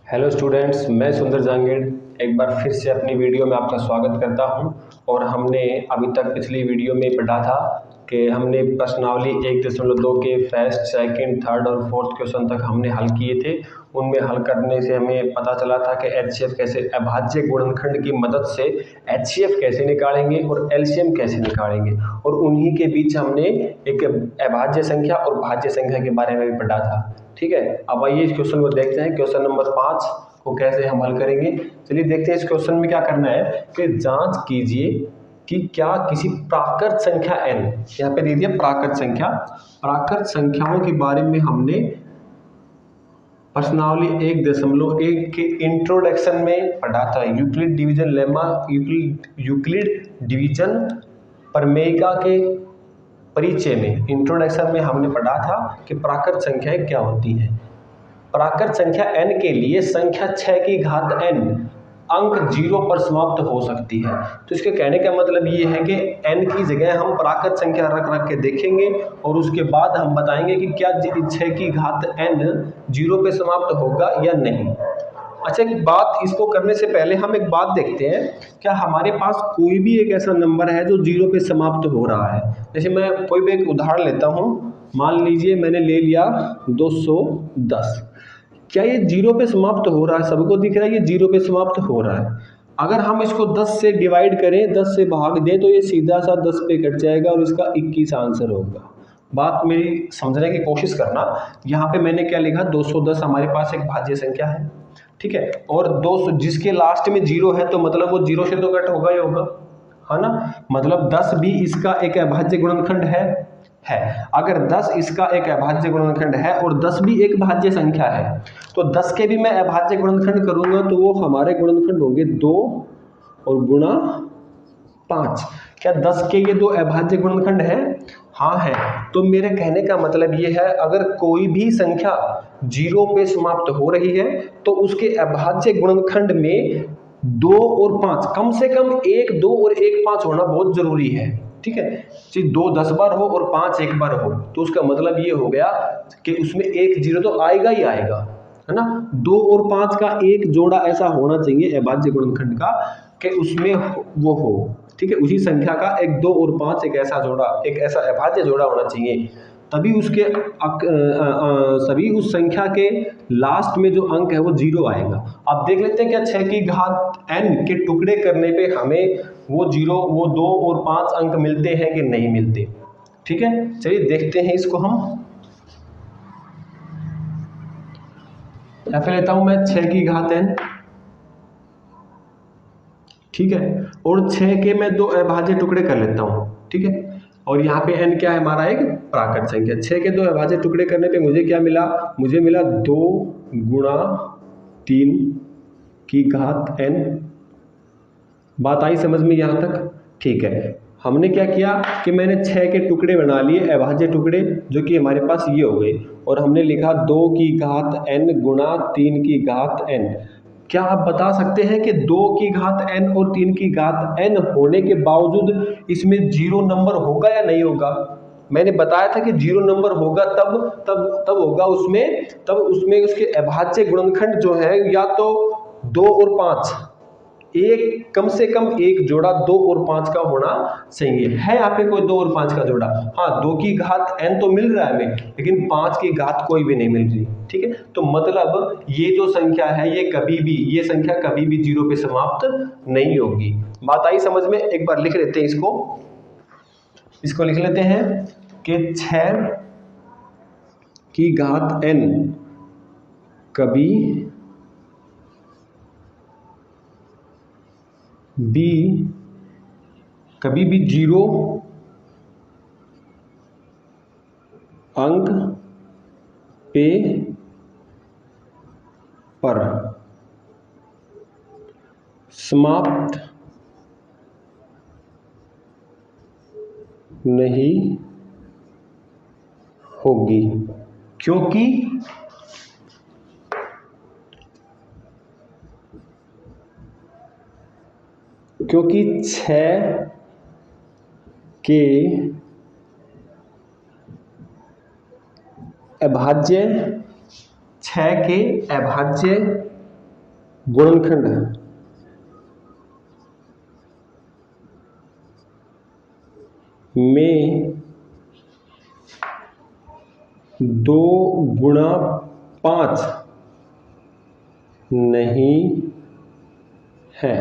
Hello students, मैं सुंदर जांगेड़ एक बार फिर से अपनी वीडियो में आपका स्वागत करता हूं। और हमने अभी तक पिछली वीडियो में पढ़ा था कि हमने प्रश्नावली 1.2 के फर्स्ट, सेकंड, थर्ड और फोर्थ क्वेश्चन तक हमने हल किए थे। उनमें हल करने से हमें पता चला था कि एचसीएफ कैसे, अभाज्य गुणनखंड की मदद से एचसीएफ कैसे निकालेंगे और एलसीएम कैसे निकालेंगे। और उन्हीं के बीच हमने एक अभाज्य संख्या और भाज्य संख्या के बारे में भी पढ़ा था। ठीक है, अब आइए इस क्वेश्चन को देखते हैं। क्वेश्चन नंबर 5 को कैसे हम हल करेंगे। चलिए देखते हैं इस क्वेश्चन में क्या करना है कि जांच कीजिए कि क्या किसी प्राकृत संख्या n, यहाँ पे दे दिया प्राकृत संख्या, प्राकृत संख्याओं के बारे में हमने प्रश्नावली 1.1 के इंट्रोडक्शन में पढ़ा था। Euclid division lemma, Euclid division प्रमेयिका के परिचय में, इंट्रोडक्शन में हमने पढ़ा था कि प्राकृत संख्याएं क्या होती हैं। प्राकृत संख्या n के लिए संख्या 6 की घात n अंक 0 पर समाप्त हो सकती है। तो इसके कहने का मतलब ये है कि n की जगह हम प्राकृत संख्या रख के देखेंगे और उसके बाद हम बताएंगे कि क्या 6 की घात n 0 पे समाप्त होगा या नहीं। अच्छा, एक बात, इसको करने से पहले हम एक बात देखते हैं, क्या हमारे पास कोई भी एक ऐसा नंबर है जो 0 पे समाप्त हो रहा है। जैसे मैं कोई भी एक उदाहरण लेता हूँ, मान लीजिए मैंने ले लिया 210। क्या ये 0 पे समाप्त हो रहा है? सबको दिख रहा है ये 0 पे समाप्त हो रहा है। अगर हम इसको 10 से डिवाइड करें, 10 से भाग दें, तो ये सीधा सा 10 पे कट जाएगा और इसका 21 आंसर होगा। बात मेरी समझने की कोशिश करना। यहाँ पे मैंने क्या लिखा, 210 हमारे पास एक भाज्य संख्या है, ठीक है, और 200 जिसके लास्ट में 0 है, तो मतलब वो 0 से तो कट होगा ही होगा, है ना। मतलब 10 भी इसका एक अभाज्य गुणनखंड है। अगर 10 इसका एक अभाज्य गुणनखंड है और 10 भी एक भाज्य संख्या है, तो 10 के भी मैं अभाज्य गुणनखंड करूंगा तो वो हमारे गुणनखंड होंगे 2 और गुणा 5। क्या 10 के ये दो अभाज्य गुणनखंड है? हाँ है। तो मेरे कहने का मतलब ये है, अगर कोई भी संख्या 0 पे समाप्त हो रही है तो उसके अभाज्य गुणनखंड में 2 और 5, कम से कम 1 2 और 1 5 होना बहुत जरूरी है। ठीक है, चाहे 2 10 बार हो और 5 1 बार हो, तो उसका मतलब ये हो गया कि उसमें एक 0 तो आएगा ही आएगा, है ना। 2 और 5 का एक जोड़ा ऐसा होना चाहिए अभाज्य गुणनखंड का कि उसमें वो हो, ठीक है, उसी संख्या का एक 2 और 5 एक ऐसा जोड़ा, एक ऐसा अभाज्य जोड़ा होना चाहिए, तभी उसके सभी उस संख्या के लास्ट में जो अंक है वो 0 आएगा। अब देख लेते हैं क्या 6 की घात n के टुकड़े करने पे हमें वो 0, वो 2 और 5 अंक मिलते हैं कि नहीं मिलते। ठीक है, चलिए देखते हैं इसको हम। या फिर लेता हूं मैं 6 की घात n, ठीक है, और 6 के मैं 2 अभाज्य टुकड़े कर लेता हूं, ठीक है। और यहाँ पे n क्या है, हमारा एक प्राकृत संख्या। 6 के 2 अभाज्य टुकड़े करने पे मुझे क्या मिला, मुझे मिला 2 गुणा 3 की घात n। बात आई समझ में यहाँ तक? ठीक है, हमने क्या किया कि मैंने 6 के टुकड़े बना लिए, अभाज्य टुकड़े, जो कि हमारे पास ये हो गए, और हमने लिखा 2 की घात n गुणा 3 की घात n। क्या आप बता सकते हैं कि 2 की घात n और 3 की घात n होने के बावजूद इसमें 0 नंबर होगा या नहीं होगा? मैंने बताया था कि 0 नंबर होगा तब होगा उसमें, तब उसमें उसके अभाज्य गुणनखंड जो है या तो 2 और 5, एक कम से कम एक जोड़ा 2 और 5 का होना चाहिए। है यहाँ पे कोई 2 और 5 का जोड़ा? हाँ, 2 की घात n तो मिल रहा है हमें, लेकिन 5 की घात कोई भी नहीं मिल रही। ठीक है, तो मतलब ये जो संख्या है, ये संख्या कभी भी 0 पे समाप्त नहीं होगी। बात आई समझ में? एक बार लिख लेते हैं इसको लिख लेते हैं कि 6 की घात n कभी भी 0 अंक पे पर समाप्त नहीं होगी, क्योंकि क्योंकि 6 के अभाज्य गुणनखंड में 2 गुणा 5 नहीं है।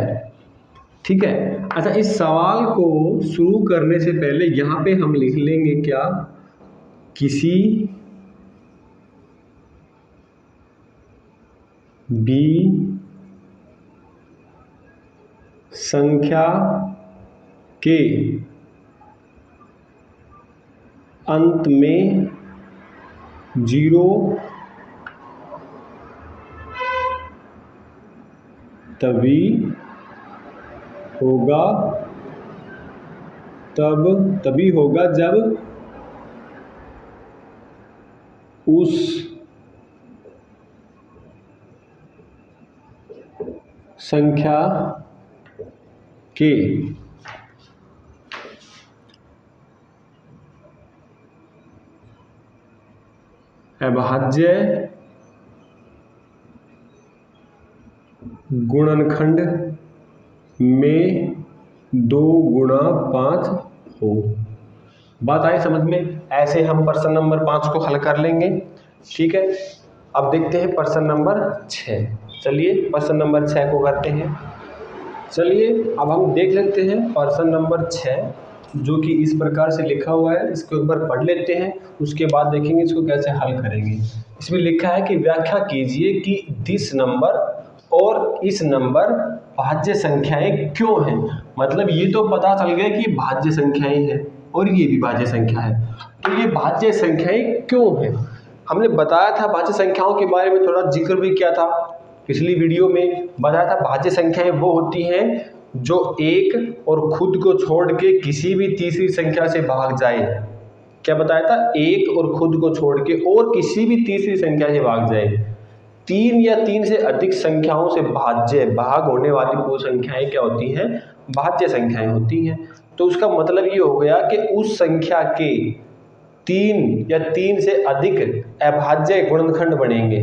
ठीक है। अच्छा, इस सवाल को शुरू करने से पहले यहां पे हम लिख लेंगे क्या, किसी भी संख्या के अंत में 0 तभी होगा जब उस संख्या के अभाज्य गुणनखंड में 2 गुणा 5 हो। बात आई समझ में? ऐसे हम प्रश्न नंबर 5 को हल कर लेंगे। ठीक है। अब देखते हैं प्रश्न नंबर 6। चलिए प्रश्न नंबर 6 को करते हैं। चलिए अब हम देख लेते हैं प्रश्न नंबर 6, जो कि इस प्रकार से लिखा हुआ है। इसको एक बार पढ़ लेते हैं, उसके बाद देखेंगे इसको कैसे हल करेंगे। इसमें लिखा है कि व्याख्या कीजिए कि दिस नंबर और इस नंबर भाज्य संख्याएं क्यों हैं। मतलब ये तो पता चल गया कि भाज्य संख्याएं हैं और ये भी भाज्य संख्या है, तो ये भाज्य संख्याएं क्यों हैं। हमने बताया था भाज्य संख्याओं के बारे में, थोड़ा जिक्र भी किया था पिछली वीडियो में। बताया था भाज्य संख्याएं वो होती हैं जो एक और खुद को छोड़ के किसी भी तीसरी संख्या से भाग जाए। क्या बताया था? एक और खुद को छोड़ के और किसी भी तीसरी संख्या से भाग जाए। 3 या 3 से अधिक संख्याओं से भाग होने वाली वो संख्याएं क्या होती हैं? भाज्य संख्याएं होती हैं। तो उसका मतलब ये हो गया कि उस संख्या के 3 या 3 से अधिक अभाज्य गुणनखंड बनेंगे।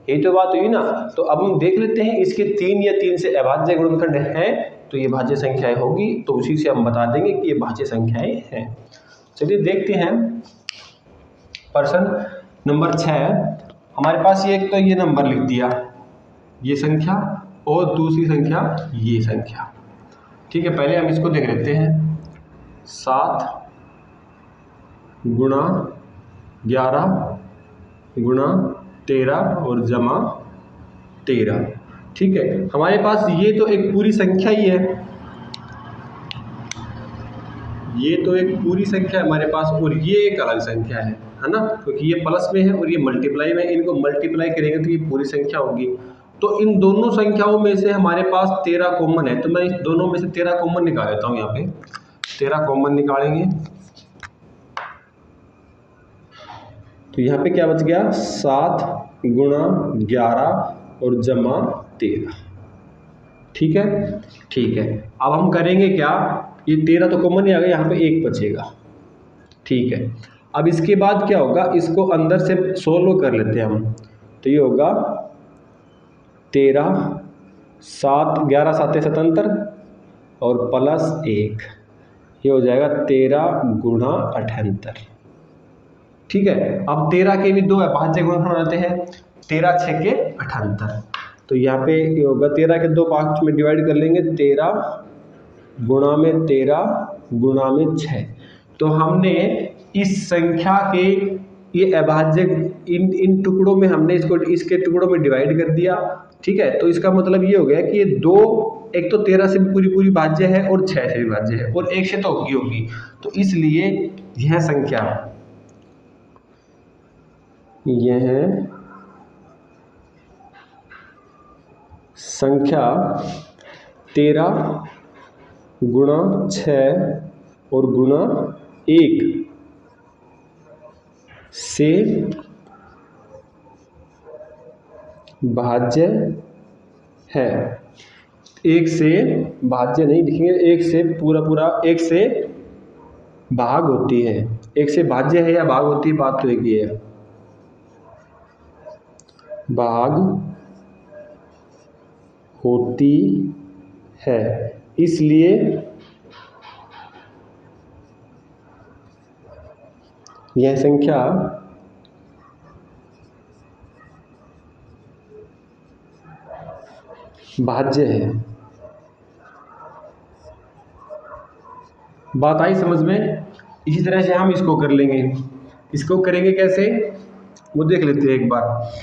यही तो बात हुई ना। तो अब हम देख लेते हैं इसके 3 या 3 से अभाज्य गुणनखंड हैं तो ये भाज्य संख्याएं होगी, तो उसी से हम बता देंगे कि ये भाज्य संख्याएं हैं। चलिए देखते हैं प्रश्न नंबर 6। हमारे पास ये एक तो ये नंबर लिख दिया, ये संख्या, और दूसरी संख्या ये संख्या। ठीक है, पहले हम इसको देख लेते हैं। 7 गुणा 11 गुणा 13 और जमा 13। ठीक है, हमारे पास ये तो एक पूरी संख्या ही है, ये तो एक पूरी संख्या है हमारे पास, और ये एक अलग संख्या है ना, क्योंकि ये प्लस में है और ये मल्टीप्लाई में। इनको मल्टीप्लाई करेंगे तो ये पूरी संख्या होगी। तो इन दोनों संख्याओं में से हमारे पास 13 कॉमन है, तो मैं इस दोनों में से 13 कॉमन निकाल लेता हूँ। यहाँ पे 13 कॉमन निकालेंगे तो यहाँ पे क्या बच गया? 7 गुणा 11 और जमा 13। ठीक है, ठीक है। अब हम करेंगे क्या, ये 13 तो कॉमन ही आ गया, यहाँ पे 1 बचेगा। ठीक है, अब इसके बाद क्या होगा, इसको अंदर से सोल्व कर लेते हैं हम। तो ये होगा 13, 7 11 7 77 और प्लस 1, ये हो जाएगा 13 गुणा 78। ठीक है, अब 13 के भी 2 अभाज्य गुणनखंड बनाते हैं। 13 6 के 78, तो यहाँ पे ये होगा 13 के 2 पार्ट में डिवाइड कर लेंगे। 13 गुणा में 13 गुणा में 6। तो हमने इस संख्या के ये अभाज्य इन टुकड़ों में हमने इसको इसके टुकड़ों में डिवाइड कर दिया। ठीक है, तो इसका मतलब ये हो गया कि ये 2, एक तो 13 से भी पूरी भाज्य है और 6 से भी भाज्य है और 1 से तो होगी। तो इसलिए यह संख्या, यह संख्या 13 गुणा 6 और गुणा 1 से भाज्य है। 1 से भाज्य नहीं लिखेंगे, 1 से पूरा 1 से भाग होती है। 1 से भाज्य है या भाग होती है, बात तो एक ही है। भाग होती है, इसलिए यह संख्या भाज्य है। बात आई समझ में? इसी तरह से हम इसको कर लेंगे। इसको करेंगे कैसे वो देख लेते हैं एक बार।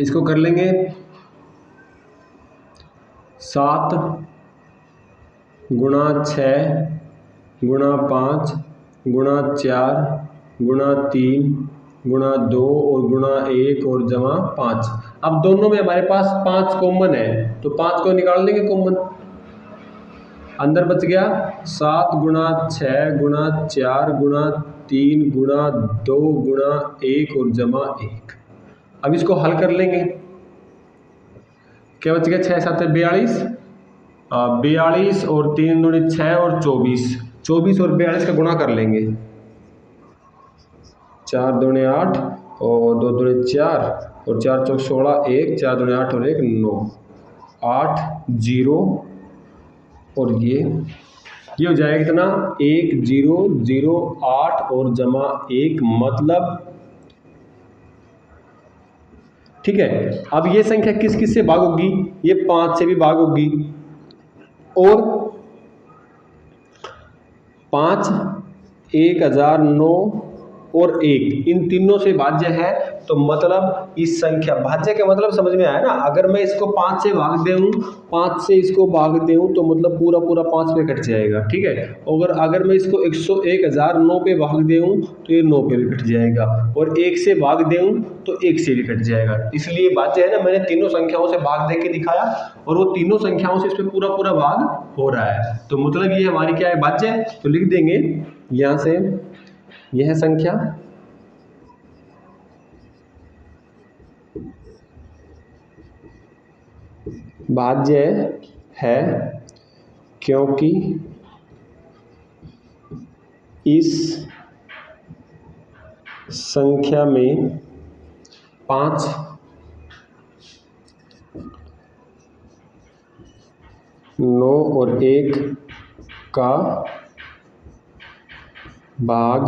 इसको कर लेंगे 7 गुणा 6 गुणा 5 गुणा 4 गुणा 3 गुणा 2 और गुणा 1 और जमा 5। अब दोनों में हमारे पास 5 कॉमन है, तो 5 को निकाल देंगे कॉमन। अंदर बच गया 7 गुणा 6 गुणा 4 गुणा 3 गुणा 2 गुणा 1 और जमा 1। अब इसको हल कर लेंगे। क्या बच गया? 6 7 42, 42 और 3 दूनी 6 और 24, 24 और 42 का गुणा कर लेंगे। 4 दूनी 8 और 2 दूनी 4 और 4 चौक 16, 1 4 दूनी 8 और 1 9, 8 0 और ये हो जाएगा कितना? 1 0 0 8 और जमा 1, मतलब ठीक है। अब ये संख्या किस किस से भाग होगी? ये 5 से भी भाग होगी, और 5 1009 और 1 इन तीनों से भाज्य है। तो मतलब इस संख्या, भाज्य का मतलब समझ में आया ना? अगर मैं इसको 5 से भाग दूं, 5 से इसको भाग दूं तो मतलब पूरा पूरा 5 पे कट जाएगा, ठीक है। और अगर मैं इसको 1009 पे भाग दूं तो ये 9 पे भी कट जाएगा, और 1 से भाग दूं तो 1 से भी कट जाएगा। इसलिए भाज्य है ना, मैंने तीनों संख्याओं से भाग दे के दिखाया, और वो तीनों संख्याओं से इसमें पूरा पूरा भाग हो रहा है। तो मतलब ये हमारी क्या है? भाज्य। तो लिख देंगे यहाँ से, यह संख्या भाज्य है क्योंकि इस संख्या में 5 9 और 1 का भाग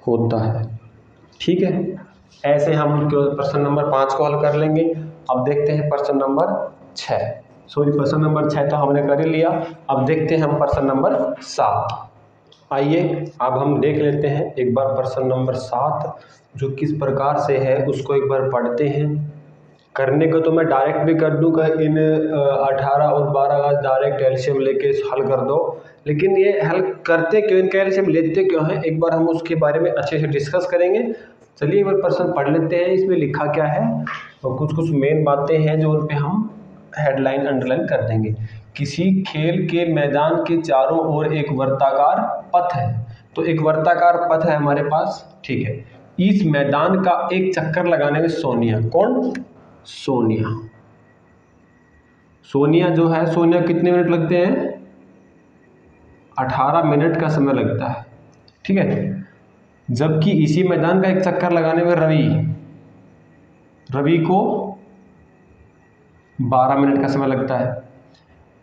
होता है, ठीक है। ऐसे हम प्रश्न नंबर 5 को हल कर लेंगे। अब देखते हैं प्रश्न नंबर 6, सॉरी प्रश्न नंबर 6 तो हमने कर ही लिया। अब देखते हैं हम प्रश्न नंबर 7। आइए अब हम देख लेते हैं एक बार प्रश्न नंबर 7 जो किस प्रकार से है, उसको एक बार पढ़ते हैं। करने को तो मैं डायरेक्ट भी कर दूंगा, इन 18 और 12 का डायरेक्ट एलसीएम लेके हल कर दो, लेकिन ये हल करते क्यों, इनका एलसीएम लेते क्यों हैं, एक बार हम उसके बारे में अच्छे से डिस्कस करेंगे। चलिए एक बार प्रश्न पढ़ लेते हैं, इसमें लिखा क्या है, और कुछ कुछ मेन बातें हैं जो उन पे हम हेडलाइन अंडरलाइन कर देंगे। किसी खेल के मैदान के चारों ओर एक वर्ताकार पथ है, तो एक वर्ताकार पथ है हमारे पास, ठीक है। इस मैदान का एक चक्कर लगाने में सोनिया, कौन? सोनिया जो है, सोनिया कितने मिनट लगते हैं? 18 मिनट का समय लगता है, ठीक है। जबकि इसी मैदान का एक चक्कर लगाने में रवि को 12 मिनट का समय लगता है।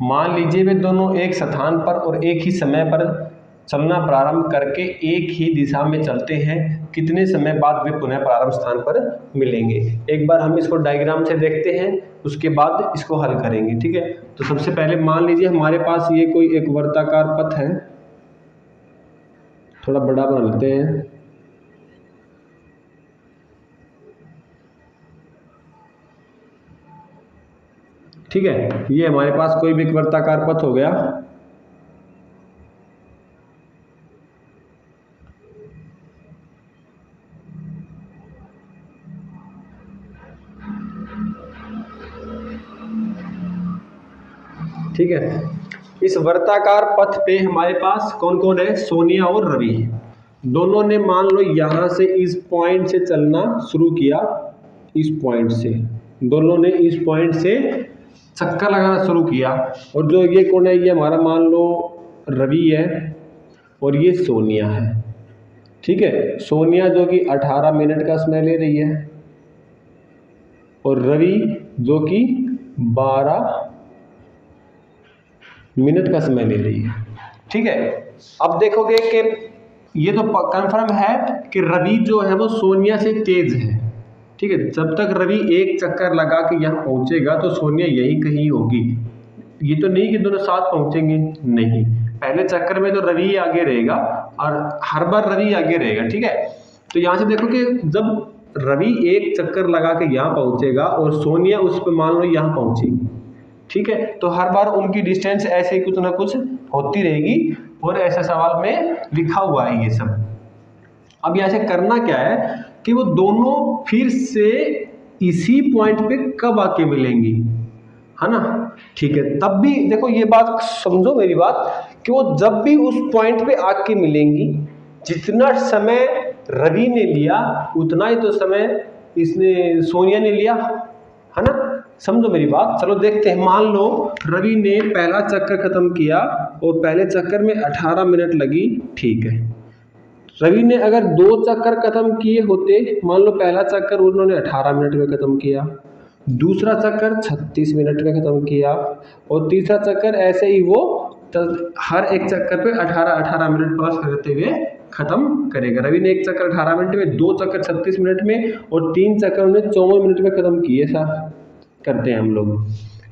मान लीजिए वे दोनों एक स्थान पर और एक ही समय पर चलना प्रारंभ करके एक ही दिशा में चलते हैं, कितने समय बाद वे पुनः प्रारंभ स्थान पर मिलेंगे। एक बार हम इसको डायग्राम से देखते हैं, उसके बाद इसको हल करेंगे, ठीक है। तो सबसे पहले मान लीजिए हमारे पास ये कोई एक वर्ताकार पथ है, थोड़ा बड़ा बना लेते हैं, ठीक है। ये हमारे पास कोई भी एक वर्ताकार पथ हो गया, ठीक है। इस वर्ताकार पथ पे हमारे पास कौन कौन है? सोनिया और रवि। दोनों ने मान लो यहां से इस पॉइंट से चलना शुरू किया, इस पॉइंट से दोनों ने इस पॉइंट से चक्कर लगाना शुरू किया, और जो ये कौन है? ये हमारा मान लो रवि है, और ये सोनिया है, ठीक है। सोनिया जो कि 18 मिनट का समय ले रही है, और रवि जो कि 12 मिनट का समय ले रही है। ठीक है, अब देखोगे कि ये तो कंफर्म है कि रवि जो है वो सोनिया से तेज है। ठीक है, जब तक रवि एक चक्कर लगा के यहाँ पहुंचेगा तो सोनिया यहीं कहीं होगी। ये तो नहीं कि दोनों साथ पहुंचेंगे, नहीं, पहले चक्कर में तो रवि आगे रहेगा और हर बार रवि आगे रहेगा। ठीक है, तो यहाँ से देखो कि जब रवि एक चक्कर लगा के यहाँ पहुंचेगा और सोनिया उस पर मान लो यहाँ पहुंचेगी, ठीक है, तो हर बार उनकी डिस्टेंस ऐसे कुछ ना कुछ होती रहेगी और ऐसे सवाल में लिखा हुआ है ये सब। अब यहाँ से करना क्या है कि वो दोनों फिर से इसी पॉइंट पे कब आके मिलेंगी, है ना। ठीक है, तब भी देखो ये बात समझो मेरी बात कि वो जब भी उस पॉइंट पे आके मिलेंगी, जितना समय रवि ने लिया उतना ही तो समय इसने सोनिया ने लिया, है ना। समझो मेरी बात, चलो देखते हैं। मान लो रवि ने पहला चक्कर खत्म किया और पहले चक्कर में 18 मिनट लगी, ठीक है। रवि ने अगर 2 चक्कर खत्म किए होते, मान लो पहला चक्कर उन्होंने 18 मिनट में खत्म किया, दूसरा चक्कर 36 मिनट में खत्म किया और तीसरा चक्कर ऐसे ही वो हर एक चक्कर पे 18 मिनट पास करते हुए खत्म करेगा। रवि ने एक चक्कर 18 मिनट में, 2 चक्कर 36 मिनट में और 3 चक्कर उन्होंने 54 मिनट में खत्म किए। ऐसा करते हैं हम लोग,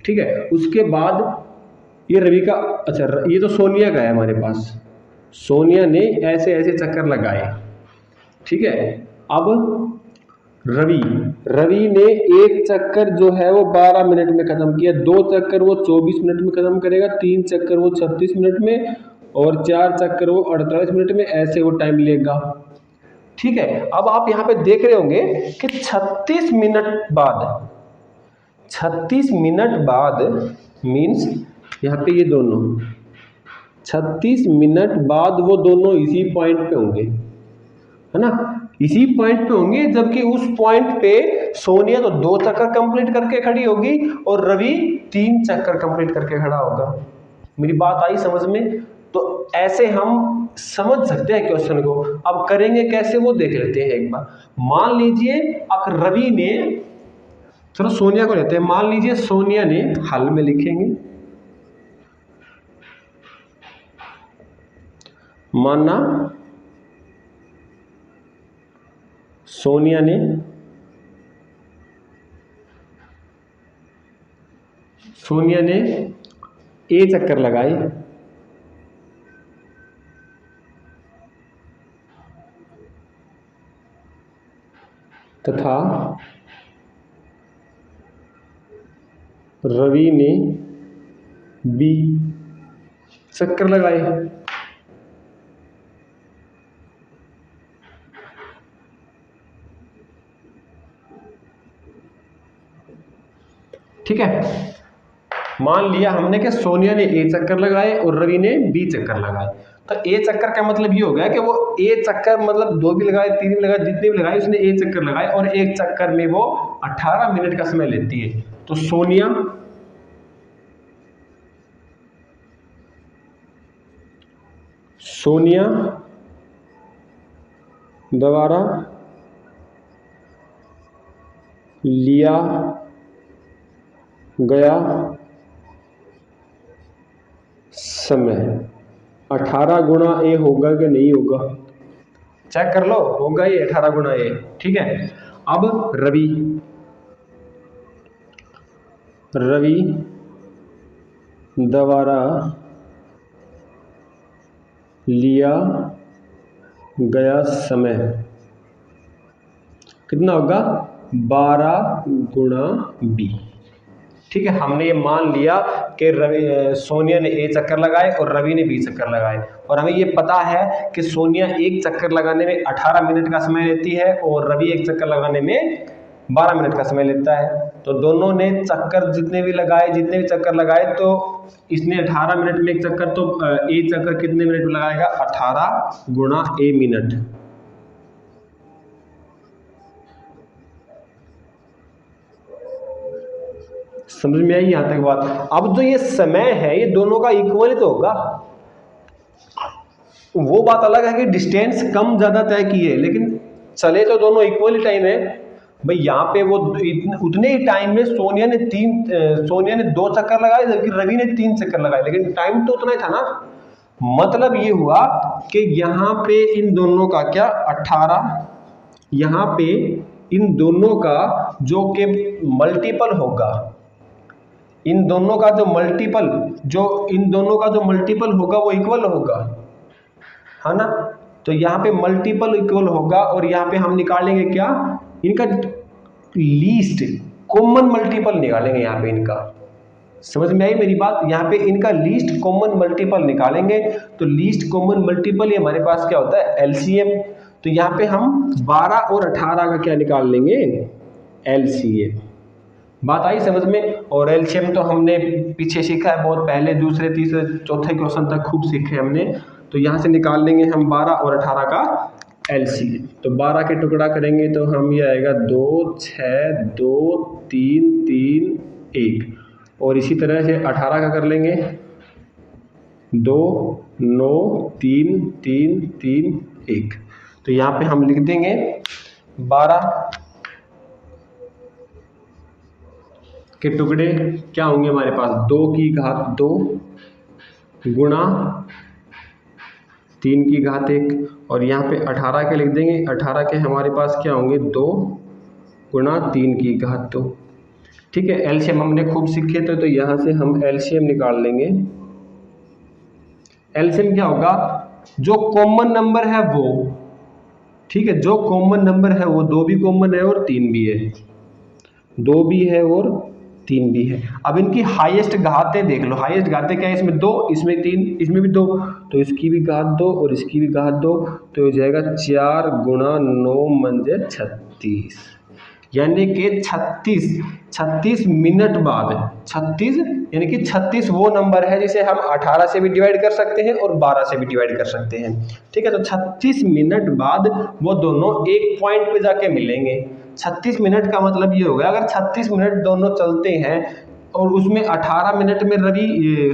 ठीक है। उसके बाद ये रवि का, अच्छा ये तो सोनिया का है हमारे पास, सोनिया ने ऐसे ऐसे चक्कर लगाए, ठीक है। अब रवि ने एक चक्कर जो है वो 12 मिनट में खत्म किया, 2 चक्कर वो 24 मिनट में खत्म करेगा, 3 चक्कर वो 36 मिनट में और 4 चक्कर वो 48 मिनट में, ऐसे वो टाइम लेगा, ठीक है। अब आप यहाँ पे देख रहे होंगे कि 36 मिनट बाद मीन्स यहाँ पे ये दोनों 36 मिनट बाद वो दोनों इसी पॉइंट पे होंगे, है ना, इसी पॉइंट पे होंगे। जबकि उस पॉइंट पे सोनिया तो 2 चक्कर कंप्लीट करके खड़ी होगी और रवि 3 चक्कर कंप्लीट करके खड़ा होगा। मेरी बात आई समझ में? तो ऐसे हम समझ सकते हैं क्वेश्चन को। अब करेंगे कैसे वो देख लेते हैं एक बार। मान लीजिए अगर रवि ने, चलो सोनिया को लेते हैं, मान लीजिए सोनिया ने, हल में लिखेंगे, माना सोनिया ने ए चक्कर लगाए तथा रवि ने बी चक्कर लगाए, ठीक है। मान लिया हमने कि सोनिया ने ए चक्कर लगाए और रवि ने बी चक्कर लगाए। तो ए चक्कर का मतलब ये हो गया कि वो ए चक्कर मतलब 2 भी लगाए, 3 भी लगाए, जितने भी लगाए उसने ए चक्कर लगाए और एक चक्कर में वो 18 मिनट का समय लेती है। तो सोनिया द्वारा लिया गया समय 18 गुणा ए होगा कि नहीं होगा, चेक कर लो, होगा ये 18 गुणा ए, ठीक है। अब रवि द्वारा लिया गया समय कितना होगा, 12 गुणा बी, ठीक है। हमने ये मान लिया कि सोनिया ने ए चक्कर लगाए और रवि ने बी चक्कर लगाए और हमें ये पता है कि सोनिया एक चक्कर लगाने में 18 मिनट का समय लेती है और रवि एक चक्कर लगाने में 12 मिनट का समय लेता है। तो दोनों ने चक्कर जितने भी चक्कर लगाए तो इसने 18 मिनट में एक चक्कर, तो ए चक्कर कितने मिनट में लगाएगा, 18 गुणा ए मिनट। समझ में आई यहां तक बात? अब जो ये समय है ये दोनों का इक्वल तो होगा। वो बात अलग है कि डिस्टेंस कम ज्यादा तय की है, लेकिन चले तो दोनों इक्वल टाइम है। भाई यहाँ पे वो उतने ही टाइम में सोनिया ने 2 चक्कर लगाए, जबकि रवि ने 3 चक्कर लगाए, लेकिन टाइम तो उतना ही था ना। मतलब ये हुआ कि यहाँ पे इन दोनों का क्या 18, यहाँ पे इन दोनों का जो कि मल्टीपल होगा, इन दोनों का जो मल्टीपल होगा वो इक्वल होगा, है ना। तो यहाँ पे मल्टीपल इक्वल होगा और यहाँ पे हम निकालेंगे क्या, इनका लीस्ट कॉमन मल्टीपल निकालेंगे। यहाँ पे इनका समझ में आई मेरी बात, यहाँ पे इनका लीस्ट कॉमन मल्टीपल निकालेंगे। तो लीस्ट कॉमन मल्टीपल ये हमारे पास क्या होता है, एलसीएम। तो यहाँ पे हम 12 और 18 का क्या निकाल लेंगे, एलसीएम। बात आई समझ में। और एलसीएम तो हमने पीछे सीखा है बहुत पहले, दूसरे तीसरे चौथे क्वेश्चन तक खूब सीखे हमने। तो यहाँ से निकाल लेंगे हम 12 और 18 का एलसीएम। तो 12 के टुकड़ा करेंगे तो हम ये आएगा 2, 6, 2, 3, 3, 1। और इसी तरह से 18 का कर लेंगे 2, 9, 3, 3, 3, 1। तो यहाँ पे हम लिख देंगे 12 के टुकड़े क्या होंगे हमारे पास, 2 की घात 2 गुणा 3 की घात 1। और यहाँ पे 18 के लिख देंगे, 18 के हमारे पास क्या होंगे 2 गुणा 3 की घात 2। ठीक है, एलसीएम हमने खूब सीखे थे, तो यहाँ से हम एलसीएम निकाल लेंगे। एलसीएम क्या होगा, जो कॉमन नंबर है वो, ठीक है, जो कॉमन नंबर है वो 2 भी कॉमन है और 3 भी है, 2 भी है और 3 भी है। अब इनकी हाईएस्ट घातें देख लो, हाईएस्ट घातें क्या है, इसमें 2, इसमें 3, इसमें भी 2, तो इसकी भी घात 2 और इसकी भी घात 2, तो हो जाएगा 4 गुणा 9 मंजे 36, यानी कि 36 मिनट बाद, 36 यानी कि 36 वो नंबर है जिसे हम 18 से भी डिवाइड कर सकते हैं और 12 से भी डिवाइड कर सकते हैं। ठीक है, तो 36 मिनट बाद वो दोनों एक पॉइंट पे जाके मिलेंगे। 36 मिनट का मतलब ये हो गया, अगर 36 मिनट दोनों चलते हैं और उसमें 18 मिनट में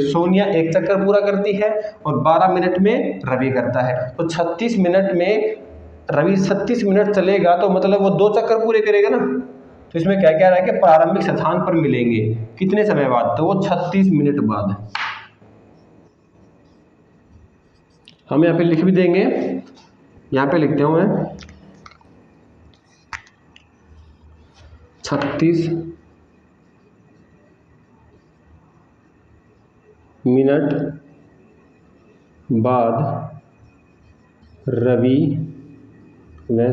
सोनिया एक चक्कर पूरा करती है और 12 मिनट में रवि करता है, तो 36 मिनट में रवि 36 मिनट चलेगा, तो मतलब वो 2 चक्कर पूरे करेगा ना। तो इसमें क्या कह रहा है कि प्रारंभिक स्थान पर मिलेंगे कितने समय बाद, तो वो 36 मिनट बाद। हम यहाँ पे लिख भी देंगे, यहाँ पे लिखते हूँ मैं 36 मिनट बाद रवि व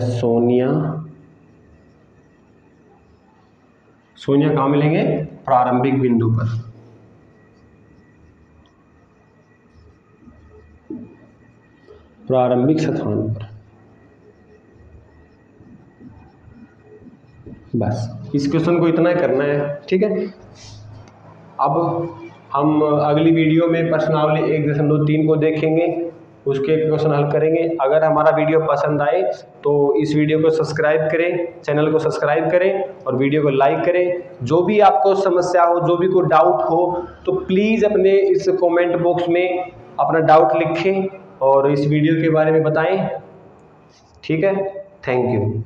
सोनिया कहाँ मिलेंगे, प्रारंभिक बिंदु पर। प्रारंभिक स्थान पर। बस इस क्वेश्चन को इतना ही करना है। ठीक है, अब हम अगली वीडियो में प्रश्नावली 1.3 को देखेंगे, उसके क्वेश्चन हल करेंगे। अगर हमारा वीडियो पसंद आए तो इस वीडियो को सब्सक्राइब करें, चैनल को सब्सक्राइब करें और वीडियो को लाइक करें। जो भी आपको समस्या हो, जो भी कोई डाउट हो, तो प्लीज़ अपने इस कमेंट बॉक्स में अपना डाउट लिखें और इस वीडियो के बारे में बताएं। ठीक है, थैंक यू।